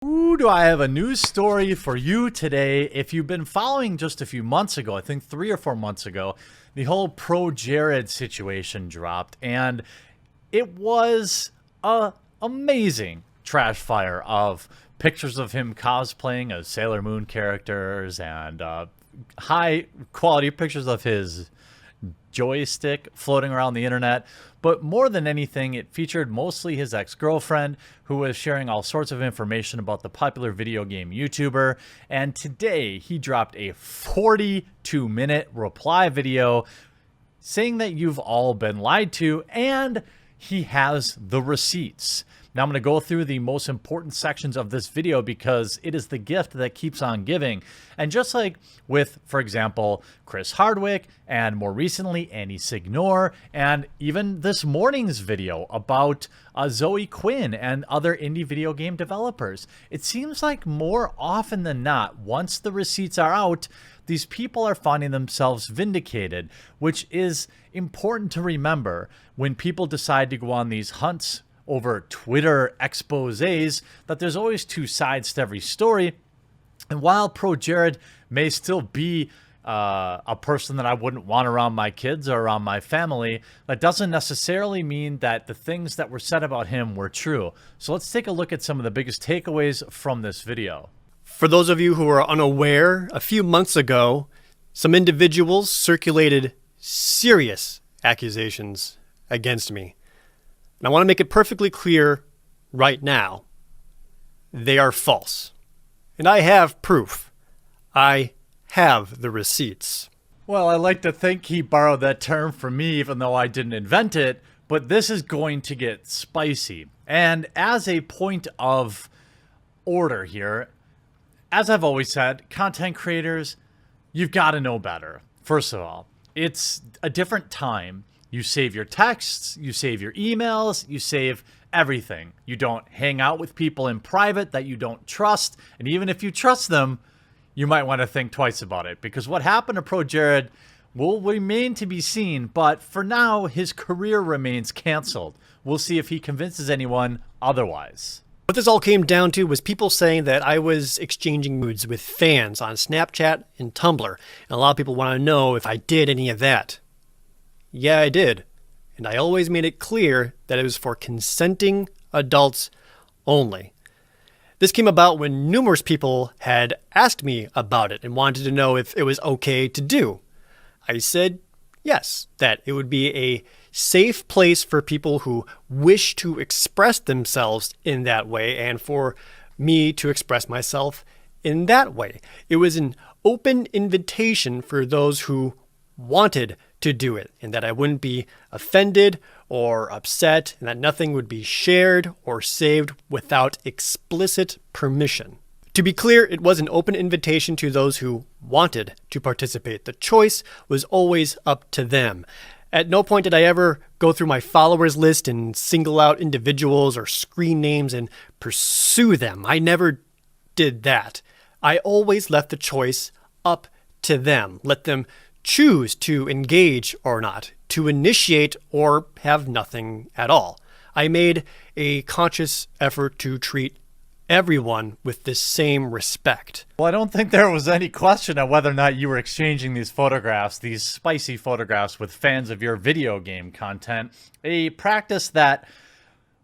Ooh, do I have a news story for you today? If you've been following just a few months ago, I think 3 or 4 months ago, the whole ProJared situation dropped, and it was a amazing trash fire of pictures of him cosplaying as Sailor Moon characters and high quality pictures of his joystick floating around the internet. But more than anything, it featured mostly his ex-girlfriend, who was sharing all sorts of information about the popular video game YouTuber. And today he dropped a 42-minute reply video saying that you've all been lied to, and he has the receipts. Now I'm going to go through the most important sections of this video because it is the gift that keeps on giving. And just like with, for example, Chris Hardwick, and more recently Annie Signor, and even this morning's video about Zoe Quinn and other indie video game developers, it seems like more often than not, once the receipts are out, these people are finding themselves vindicated, which is important to remember when people decide to go on these hunts over Twitter exposés, that there's always two sides to every story. And while ProJared may still be a person that I wouldn't want around my kids or around my family, that doesn't necessarily mean that the things that were said about him were true. So let's take a look at some of the biggest takeaways from this video. For those of you who are unaware, a few months ago, some individuals circulated serious accusations against me. And I want to make it perfectly clear right now, they are false. And I have proof. I have the receipts. Well, I like to think he borrowed that term from me, even though I didn't invent it, but this is going to get spicy. And as a point of order here, as I've always said, content creators, you've got to know better. First of all, it's a different time. You save your texts, you save your emails, you save everything. You don't hang out with people in private that you don't trust. And even if you trust them, you might want to think twice about it, because what happened to ProJared will remain to be seen. But for now, his career remains canceled. We'll see if he convinces anyone otherwise. What this all came down to was people saying that I was exchanging nudes with fans on Snapchat and Tumblr. And a lot of people want to know if I did any of that. Yeah, I did. And I always made it clear that it was for consenting adults only. This came about when numerous people had asked me about it and wanted to know if it was okay to do. I said yes, that it would be a safe place for people who wish to express themselves in that way and for me to express myself in that way. It was an open invitation for those who wanted to do it, and that I wouldn't be offended or upset, and that nothing would be shared or saved without explicit permission. To be clear, it was an open invitation to those who wanted to participate. The choice was always up to them. At no point did I ever go through my followers list and single out individuals or screen names and pursue them. I never did that. I always left the choice up to them. Let them choose to engage or not, to initiate or have nothing at all. I made a conscious effort to treat everyone with the same respect. Well, I don't think there was any question of whether or not you were exchanging these photographs, these spicy photographs, with fans of your video game content. A practice that,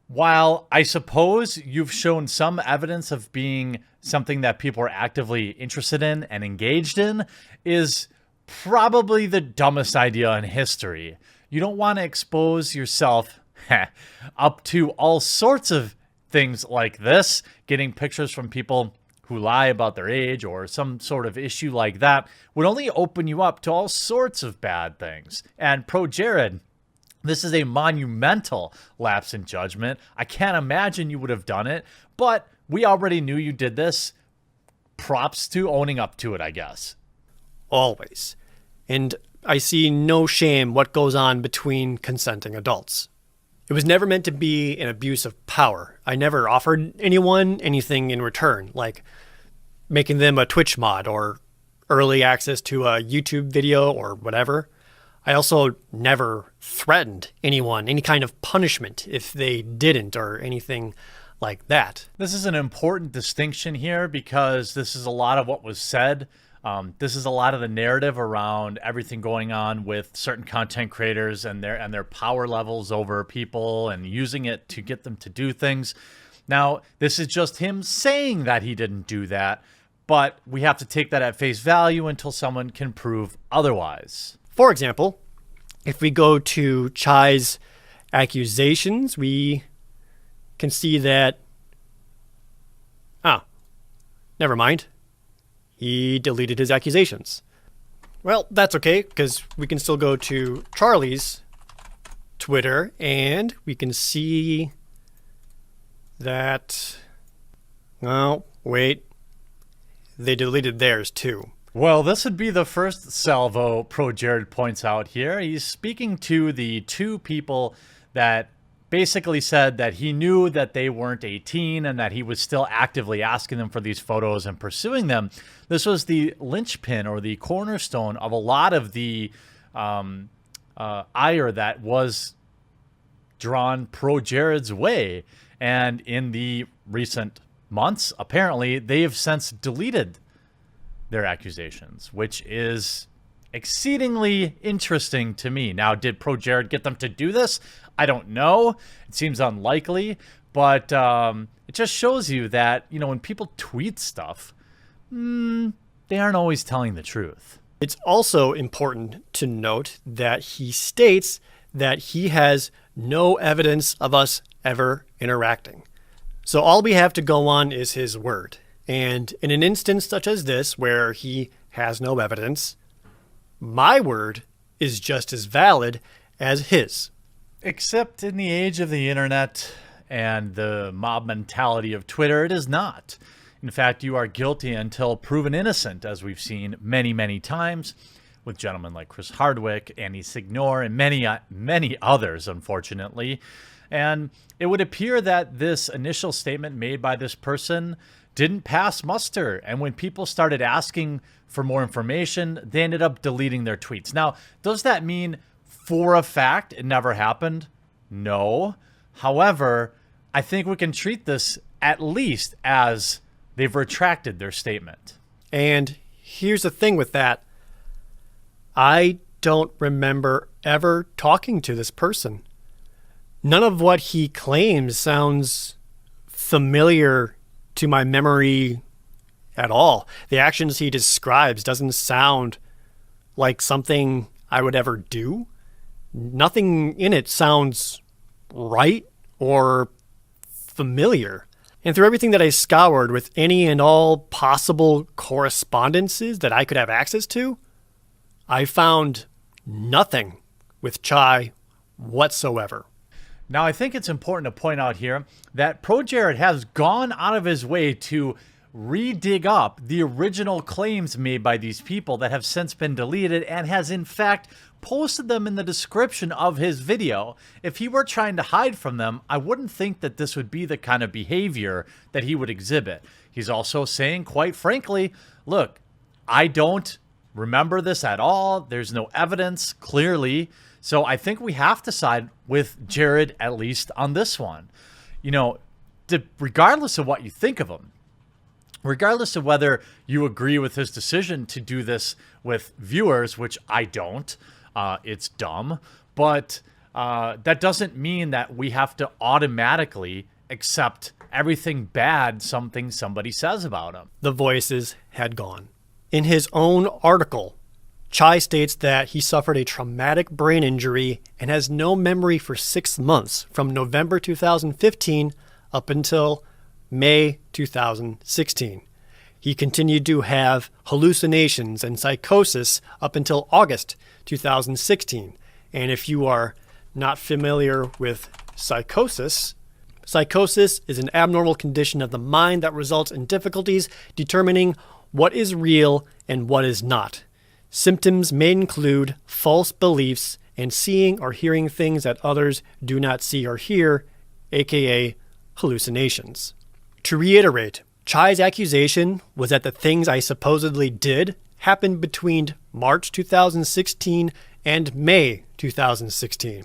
while I suppose you've shown some evidence of being something that people are actively interested in and engaged in, is probably the dumbest idea in history. You don't want to expose yourself up to all sorts of things like this. Getting pictures from people who lie about their age or some sort of issue like that would only open you up to all sorts of bad things. And ProJared, this is a monumental lapse in judgment. I can't imagine you would have done it, but we already knew you did this. Props to owning up to it, I guess. Always. And I see no shame what goes on between consenting adults. It was never meant to be an abuse of power. I never offered anyone anything in return, like making them a Twitch mod or early access to a YouTube video or whatever. I also never threatened anyone any kind of punishment if they didn't or anything like that. This is an important distinction here because this is a lot of what was said. This is a lot of the narrative around everything going on with certain content creators and their power levels over people and using it to get them to do things. Now, this is just him saying that he didn't do that, but we have to take that at face value until someone can prove otherwise. For example, if we go to Chai's accusations, we can see that, never mind. He deleted his accusations. Well, that's okay, because we can still go to Charlie's Twitter, and we can see that, well, wait, they deleted theirs too. Well, this would be the first salvo ProJared points out here. He's speaking to the two people that basically said that he knew that they weren't 18 and that he was still actively asking them for these photos and pursuing them. This was the linchpin or the cornerstone of a lot of the ire that was drawn ProJared's way. And in the recent months, apparently, they have since deleted their accusations, which is exceedingly interesting to me. Now, did ProJared get them to do this? I don't know. It seems unlikely, but it just shows you that, you know, when people tweet stuff, they aren't always telling the truth. It's also important to note that he states that he has no evidence of us ever interacting. So all we have to go on is his word. And in an instance such as this, where he has no evidence, my word is just as valid as his. Except in the age of the internet and the mob mentality of Twitter, it is not. In fact, you are guilty until proven innocent, as we've seen many, many times with gentlemen like Chris Hardwick, Annie Signor, and many others, unfortunately. And it would appear that this initial statement made by this person didn't pass muster. And when people started asking for more information, they ended up deleting their tweets. Now, does that mean for a fact it never happened? No. However, I think we can treat this at least as they've retracted their statement. And here's the thing with that. I don't remember ever talking to this person. None of what he claims sounds familiar to my memory at all. The actions he describes doesn't sound like something I would ever do. Nothing in it sounds right or familiar. And through everything that I scoured with any and all possible correspondences that I could have access to, I found nothing with Chai whatsoever. Now, I think it's important to point out here that ProJared has gone out of his way to re-dig up the original claims made by these people that have since been deleted and has, in fact, posted them in the description of his video. If he were trying to hide from them, I wouldn't think that this would be the kind of behavior that he would exhibit. He's also saying, quite frankly, look, I don't remember this at all. There's no evidence, clearly. So I think we have to side with Jared, at least on this one. You know, regardless of what you think of him, regardless of whether you agree with his decision to do this with viewers, which I don't, it's dumb, but that doesn't mean that we have to automatically accept everything bad somebody says about him. The voices had gone. In his own article, Chai states that he suffered a traumatic brain injury and has no memory for 6 months, from November 2015 up until May 2016. He continued to have hallucinations and psychosis up until August 2016. And if you are not familiar with psychosis, psychosis is an abnormal condition of the mind that results in difficulties determining what is real and what is not. Symptoms may include false beliefs and seeing or hearing things that others do not see or hear, aka hallucinations. To reiterate, Chai's accusation was that the things I supposedly did happened between March 2016 and May 2016.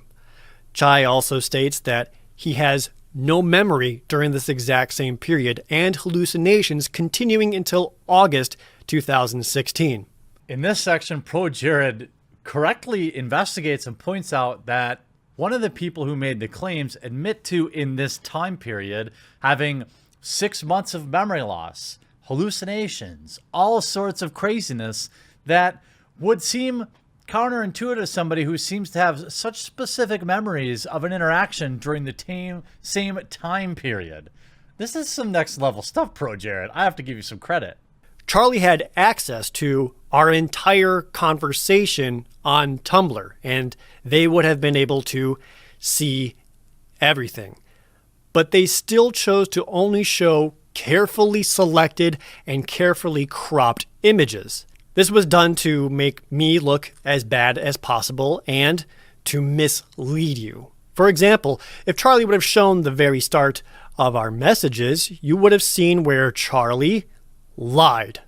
Chai also states that he has no memory during this exact same period, and hallucinations continuing until August 2016. In this section, ProJared correctly investigates and points out that one of the people who made the claims admit to, in this time period, having 6 months of memory loss, hallucinations, all sorts of craziness that would seem counterintuitive to somebody who seems to have such specific memories of an interaction during the same time period. This is some next level stuff, ProJared. I have to give you some credit. Charlie had access to our entire conversation on Tumblr, and they would have been able to see everything. But they still chose to only show carefully selected and carefully cropped images. This was done to make me look as bad as possible and to mislead you. For example, if Charlie would have shown the very start of our messages, you would have seen where Charlie lied.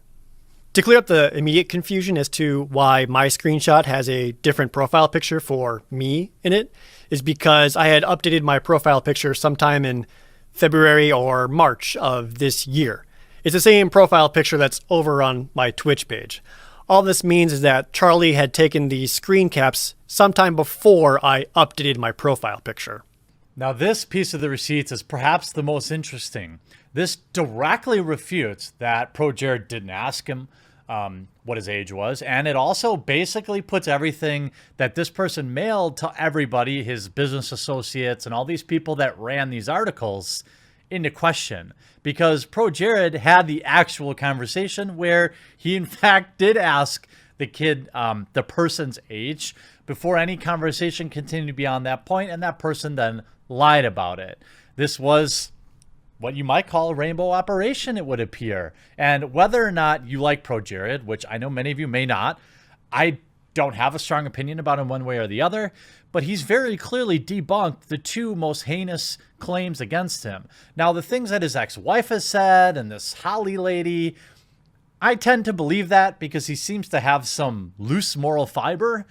To clear up the immediate confusion as to why my screenshot has a different profile picture for me in it, is because I had updated my profile picture sometime in February or March of this year. It's the same profile picture that's over on my Twitch page. All this means is that Charlie had taken these screen caps sometime before I updated my profile picture. Now, this piece of the receipts is perhaps the most interesting. This directly refutes that ProJared didn't ask him what his age was, and it also basically puts everything that this person mailed to everybody, his business associates, and all these people that ran these articles, into question, because ProJared had the actual conversation where he in fact did ask the kid the person's age before any conversation continued beyond that point, and that person then lied about it. This was what you might call a rainbow operation, it would appear. And whether or not you like ProJared, which I know many of you may not, I don't have a strong opinion about him one way or the other, but he's very clearly debunked the two most heinous claims against him. Now, the things that his ex-wife has said and this Holly lady, I tend to believe that because he seems to have some loose moral fiber.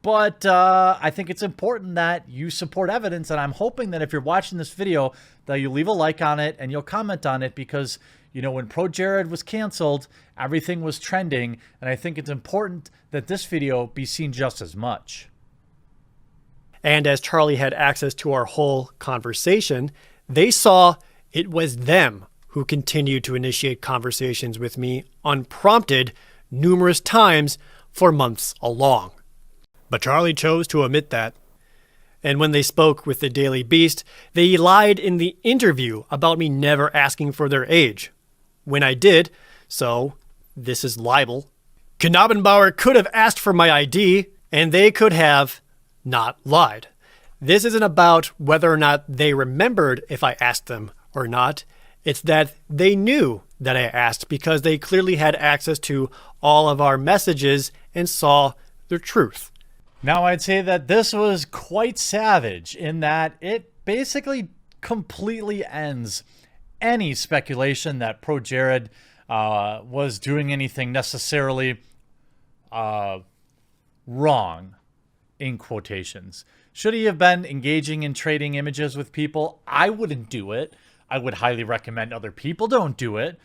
But I think it's important that you support evidence, and I'm hoping that if you're watching this video that you leave a like on it and you'll comment on it, because, you know, when ProJared was canceled, everything was trending, and I think it's important that this video be seen just as much. And as Charlie had access to our whole conversation, they saw it was them who continued to initiate conversations with me unprompted numerous times for months along. But Charlie chose to omit that. And when they spoke with the Daily Beast, they lied in the interview about me never asking for their age. When I did, so this is libel. Knabenbauer could have asked for my ID, and they could have not lied. This isn't about whether or not they remembered if I asked them or not. It's that they knew that I asked because they clearly had access to all of our messages and saw the truth. Now, I'd say that this was quite savage in that it basically completely ends any speculation that ProJared was doing anything necessarily wrong, in quotations. Should he have been engaging in trading images with people? I wouldn't do it. I would highly recommend other people don't do it.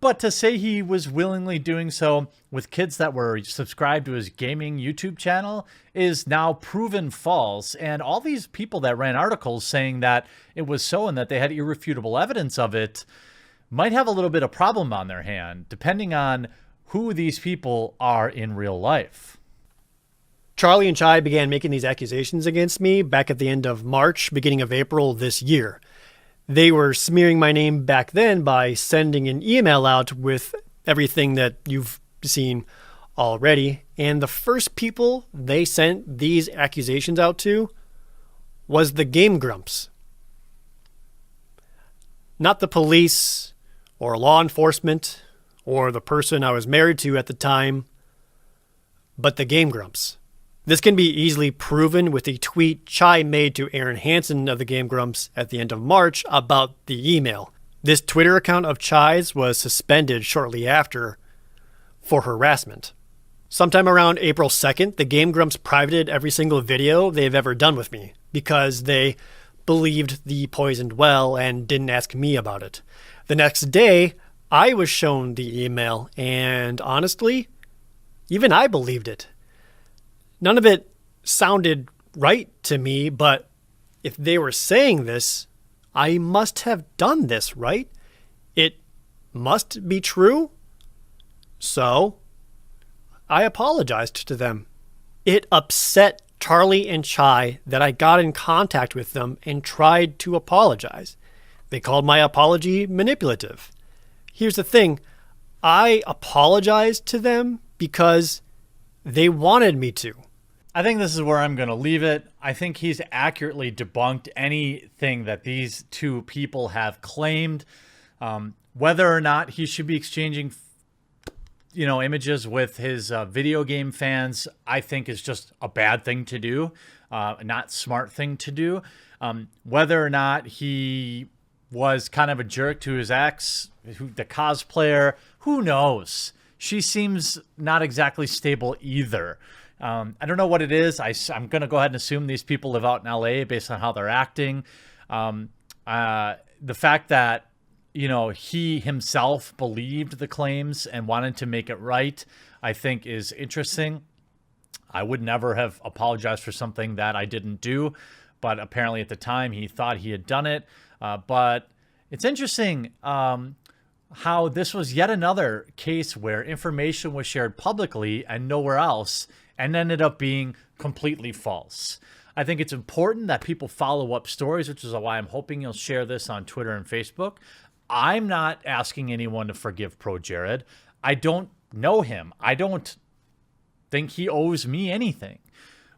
But to say he was willingly doing so with kids that were subscribed to his gaming YouTube channel is now proven false. And all these people that ran articles saying that it was so and that they had irrefutable evidence of it might have a little bit of problem on their hand, depending on who these people are in real life. Charlie and Chai began making these accusations against me back at the end of March, beginning of April this year. They were smearing my name back then by sending an email out with everything that you've seen already. And the first people they sent these accusations out to was the Game Grumps. Not the police or law enforcement or the person I was married to at the time, but the Game Grumps. This can be easily proven with the tweet Chai made to Aaron Hansen of the Game Grumps at the end of March about the email. This Twitter account of Chai's was suspended shortly after for harassment. Sometime around April 2nd, the Game Grumps privated every single video they've ever done with me because they believed the poisoned well and didn't ask me about it. The next day, I was shown the email, and honestly, even I believed it. None of it sounded right to me, but if they were saying this, I must have done this, right? It must be true. So, I apologized to them. It upset Charlie and Chai that I got in contact with them and tried to apologize. They called my apology manipulative. Here's the thing. I apologized to them because they wanted me to. I think this is where I'm going to leave it. I think he's accurately debunked anything that these two people have claimed. Whether or not he should be exchanging, images with his video game fans, I think is just a bad thing to do, not smart thing to do. Whether or not he was kind of a jerk to his ex, the cosplayer, who knows? She seems not exactly stable either. I don't know what it is. I'm going to go ahead and assume these people live out in LA based on how they're acting. The fact that, he himself believed the claims and wanted to make it right, I think is interesting. I would never have apologized for something that I didn't do, but apparently at the time he thought he had done it. But it's interesting how this was yet another case where information was shared publicly and nowhere else, and ended up being completely false. I think it's important that people follow up stories, which is why I'm hoping you'll share this on Twitter and Facebook. I'm not asking anyone to forgive ProJared. I don't know him. I don't think he owes me anything.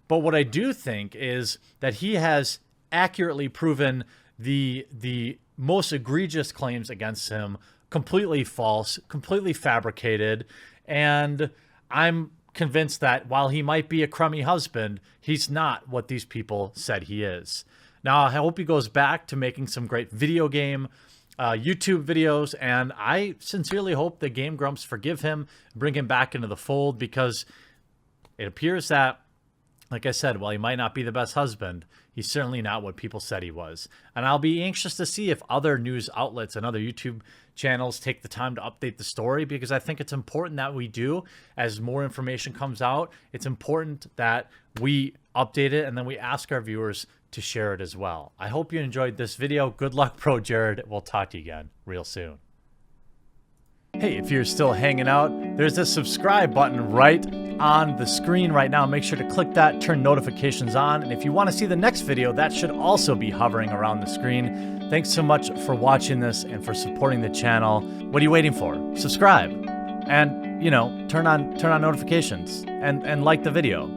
But what I do think is that he has accurately proven the most egregious claims against him completely false, completely fabricated, and I'm convinced that while he might be a crummy husband, he's not what these people said he is. Now, I hope he goes back to making some great video game YouTube videos, and I sincerely hope the Game Grumps forgive him, bring him back into the fold, because it appears that, like I said, while he might not be the best husband, he's certainly not what people said he was. And I'll be anxious to see if other news outlets and other YouTube channels take the time to update the story, because I think it's important that we do. As more information comes out, it's important that we update it, and then we ask our viewers to share it as well. I hope you enjoyed this video. Good luck, ProJared. We'll talk to you again real soon. Hey, if you're still hanging out, there's a subscribe button right on the screen right now. Make sure to click that, turn notifications on, and if you want to see the next video, that should also be hovering around the screen. Thanks so much for watching this and for supporting the channel. What are you waiting for? Subscribe and, turn on notifications and like the video.